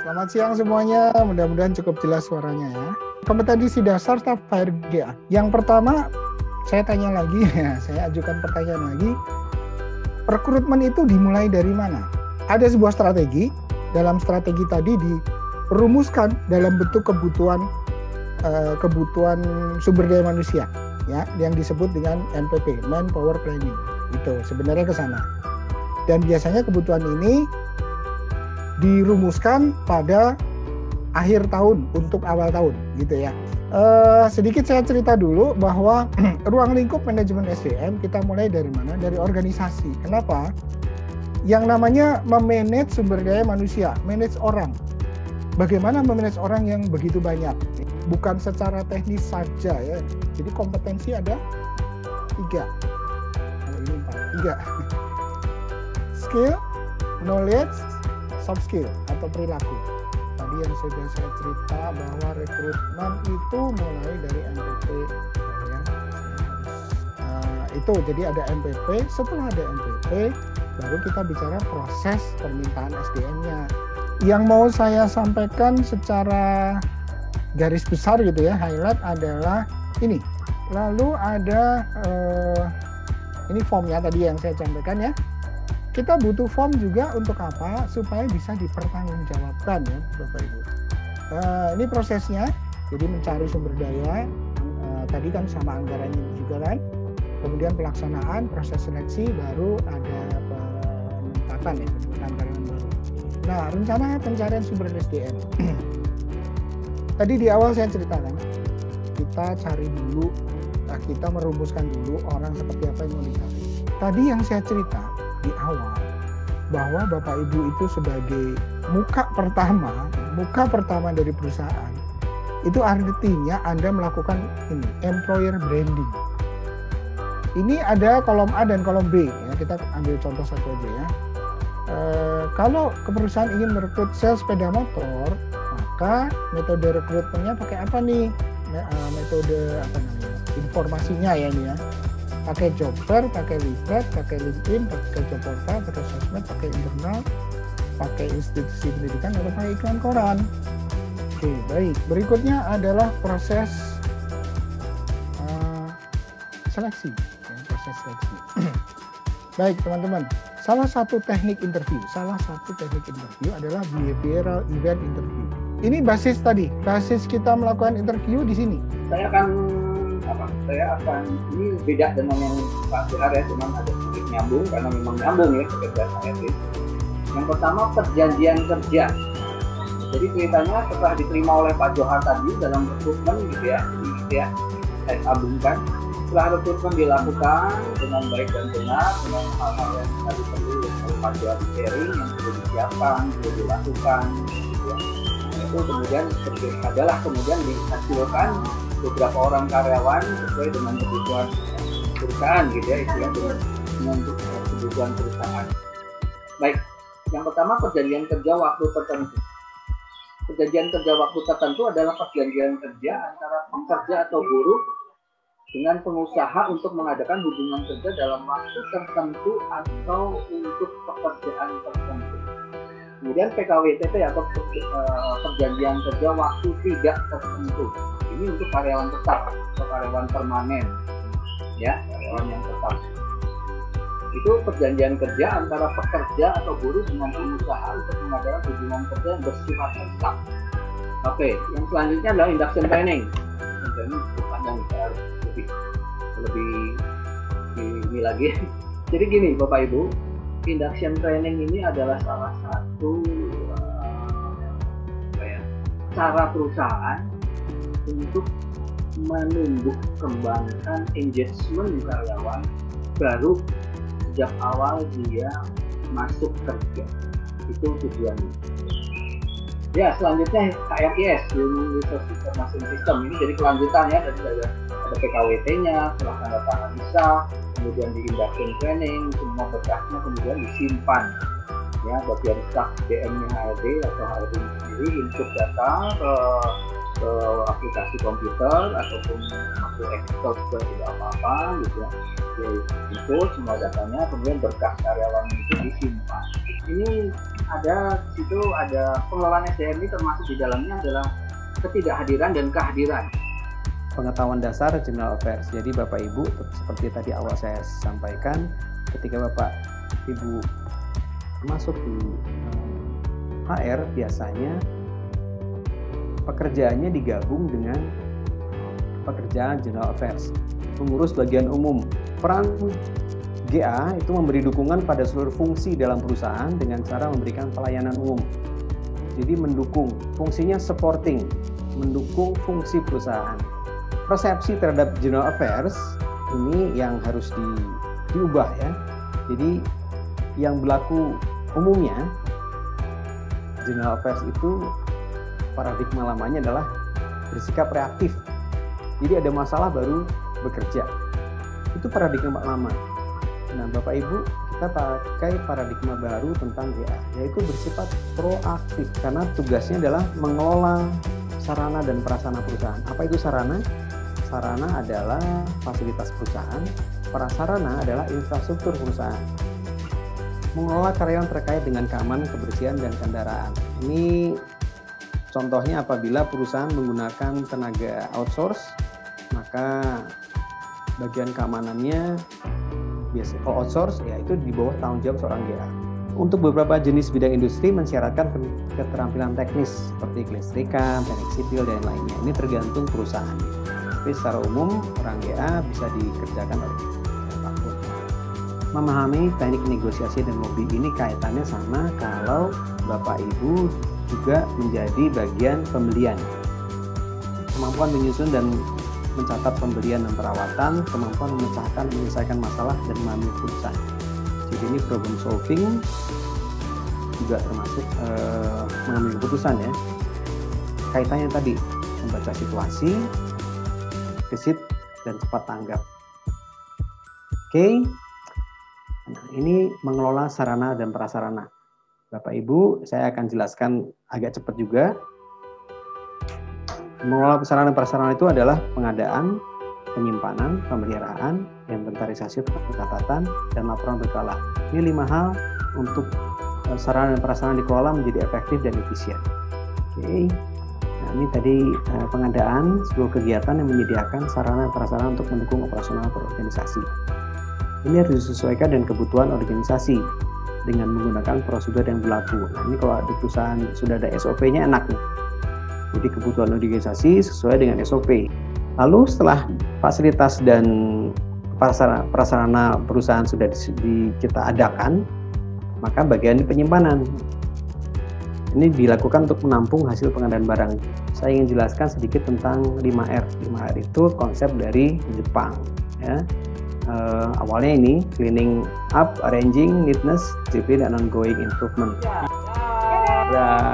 Selamat siang semuanya, mudah-mudahan cukup jelas suaranya ya. Kompetensi dasar staf HRD. Yang pertama, saya tanya lagi, ya, saya ajukan pertanyaan lagi. Rekrutmen itu dimulai dari mana? Ada sebuah strategi, dalam strategi tadi dirumuskan dalam bentuk kebutuhan sumber daya manusia, ya, yang disebut dengan MPP, Manpower Planning. Itu sebenarnya ke sana. Dan biasanya kebutuhan ini dirumuskan pada akhir tahun untuk awal tahun, gitu ya. Sedikit saya cerita dulu bahwa ruang lingkup manajemen SDM kita mulai dari mana? Dari organisasi. Kenapa? Yang namanya memanage sumber daya manusia, manage orang. Bagaimana memanage orang yang begitu banyak? Bukan secara teknis saja ya. Jadi kompetensi ada 3. Kalau ini 4, 3. Skill, knowledge, soft skill atau perilaku. Tadi yang sudah saya cerita bahwa rekrutmen itu mulai dari MPP ya. Itu jadi ada MPP, setelah ada MPP baru kita bicara proses permintaan SDM-nya. Yang mau saya sampaikan secara garis besar gitu ya, highlight adalah ini. Lalu ada ini formnya tadi yang saya sampaikan ya. Kita butuh form juga untuk apa? Supaya bisa dipertanggungjawabkan ya Bapak Ibu. Ini prosesnya, jadi mencari sumber daya, tadi kan sama anggarannya juga kan. Kemudian pelaksanaan, proses seleksi, baru ada penempatan ya, anggaran baru. Nah, rencana pencarian sumber SDM. Tadi di awal saya ceritakan, kita cari dulu, kita merumuskan dulu orang seperti apa yang mau dicari. Tadi yang saya cerita di awal bahwa Bapak Ibu itu sebagai muka pertama dari perusahaan, itu artinya Anda melakukan ini employer branding. Ini ada kolom A dan kolom B ya, kita ambil contoh satu aja ya. Kalau perusahaan ingin merekrut sales sepeda motor, maka metode rekrutmennya pakai apa nih? Metode apa namanya? Informasinya ya ini ya. Pakai job fair, pakai leaflet, pakai LinkedIn, pakai job portal, pakai sosmed, pakai internal, pakai institusi pendidikan, atau pakai iklan koran. Oke, baik. Berikutnya adalah proses seleksi. Ya, proses seleksi. Baik, teman-teman. Salah satu teknik interview adalah behavioral event interview. Ini basis kita melakukan interview di sini. Saya akan ini beda dengan yang Pak Johar ya, cuma ada sedikit nyambung karena memang nyambung ya pekerjaan saya ini. Yang pertama perjanjian kerja. Jadi ceritanya setelah diterima oleh Pak Johar tadi dalam rekrutmen gitu ya, saya sambungkan. Setelah rekrutmen dilakukan dengan baik dan benar, dengan hal-hal yang tadi perlu oleh Pak Johar sharing yang perlu disiapkan, perlu dilakukan, gitu ya. Itu kemudian kemudian dihasilkan beberapa orang karyawan sesuai dengan kebutuhan perusahaan gitu ya, dengan kebutuhan perusahaan. Baik, yang pertama perjanjian kerja waktu tertentu. Perjanjian kerja waktu tertentu adalah perjanjian kerja antara pekerja atau buruh dengan pengusaha untuk mengadakan hubungan kerja dalam waktu tertentu atau untuk pekerjaan tertentu. Kemudian PKWT atau perjanjian kerja waktu tidak tertentu. Ini untuk karyawan tetap atau karyawan permanen, ya, karyawan yang tetap. Itu perjanjian kerja antara pekerja atau buruh dengan pengusaha untuk mengadakan hubungan kerja yang bersifat tetap. Oke, yang selanjutnya adalah induction training. Ini panjang, harus lebih ini lagi. Jadi gini, Bapak Ibu, induction training ini adalah salah satu cara perusahaan untuk menumbuh kembangkan engagement karyawan baru sejak awal dia masuk kerja. Itu tujuannya. Ya, selanjutnya HRIS, Human Resource Information System. Ini jadi kelanjutannya, ada PKWT-nya, setelah tanda tangan bisa, kemudian di induction training, semua berkasnya kemudian disimpan. Ya, bagian staff DM-nya HRD atau HRD sendiri input data ke aplikasi komputer ataupun masuk Excel juga tidak apa-apa gitu ya. Input semua datanya, kemudian berkas karyawan itu disimpan. Ini ada di situ ada pengelolaan SDM ini termasuk di dalamnya adalah ketidakhadiran dan kehadiran. Pengetahuan dasar General Affairs. Jadi Bapak Ibu, seperti tadi awal saya sampaikan, ketika Bapak Ibu masuk di HR, biasanya pekerjaannya digabung dengan pekerjaan General Affairs, mengurus bagian umum. Peran GA itu memberi dukungan pada seluruh fungsi dalam perusahaan dengan cara memberikan pelayanan umum. Jadi mendukung, fungsinya supporting, mendukung fungsi perusahaan. Persepsi terhadap General Affairs ini yang harus diubah ya. Jadi yang berlaku umumnya General Affairs itu paradigma lamanya adalah bersikap reaktif. Jadi ada masalah baru bekerja. Itu paradigma lama. Nah, Bapak Ibu, kita pakai paradigma baru tentang GA, yaitu bersifat proaktif karena tugasnya adalah mengelola sarana dan prasarana perusahaan. Apa itu sarana? Sarana adalah fasilitas perusahaan, prasarana adalah infrastruktur perusahaan. Mengelola karyawan terkait dengan keamanan, kebersihan, dan kendaraan. Ini contohnya apabila perusahaan menggunakan tenaga outsource, maka bagian keamanannya biasanya kalau outsource ya itu di bawah tanggung jawab seorang GA. Untuk beberapa jenis bidang industri mensyaratkan keterampilan teknis seperti kelistrikan, teknik sipil, dan lainnya. Ini tergantung perusahaan. Tapi secara umum orang GA bisa dikerjakan oleh siapapun. Memahami teknik negosiasi dan lobby ini kaitannya sama kalau Bapak Ibu juga menjadi bagian pembelian. Kemampuan menyusun dan mencatat pembelian dan perawatan, kemampuan memecahkan, menyelesaikan masalah dan memahami keputusan. Jadi ini problem solving juga termasuk mengambil keputusan ya. Kaitannya tadi membaca situasi, gesit dan cepat tanggap. Oke. Nah, ini mengelola sarana dan prasarana. Bapak Ibu, saya akan jelaskan agak cepat juga. Mengelola sarana dan prasarana itu adalah pengadaan, penyimpanan, pemeliharaan, inventarisasi, pencatatan, dan laporan berkala. Ini 5 hal untuk sarana dan prasarana dikelola menjadi efektif dan efisien. Oke. Nah, ini tadi pengadaan sebuah kegiatan yang menyediakan sarana dan prasarana untuk mendukung operasional berorganisasi. Ini harus disesuaikan dengan kebutuhan organisasi dengan menggunakan prosedur yang berlaku. Nah, ini kalau di perusahaan sudah ada SOP-nya enak nih. Jadi kebutuhan organisasi sesuai dengan SOP. Lalu setelah fasilitas dan prasarana perusahaan sudah kita adakan, maka bagian penyimpanan. Ini dilakukan untuk menampung hasil pengadaan barang. Saya ingin jelaskan sedikit tentang 5R. 5R itu konsep dari Jepang. Ya. Awalnya ini cleaning up, arranging, neatness, discipline, dan ongoing improvement. Dan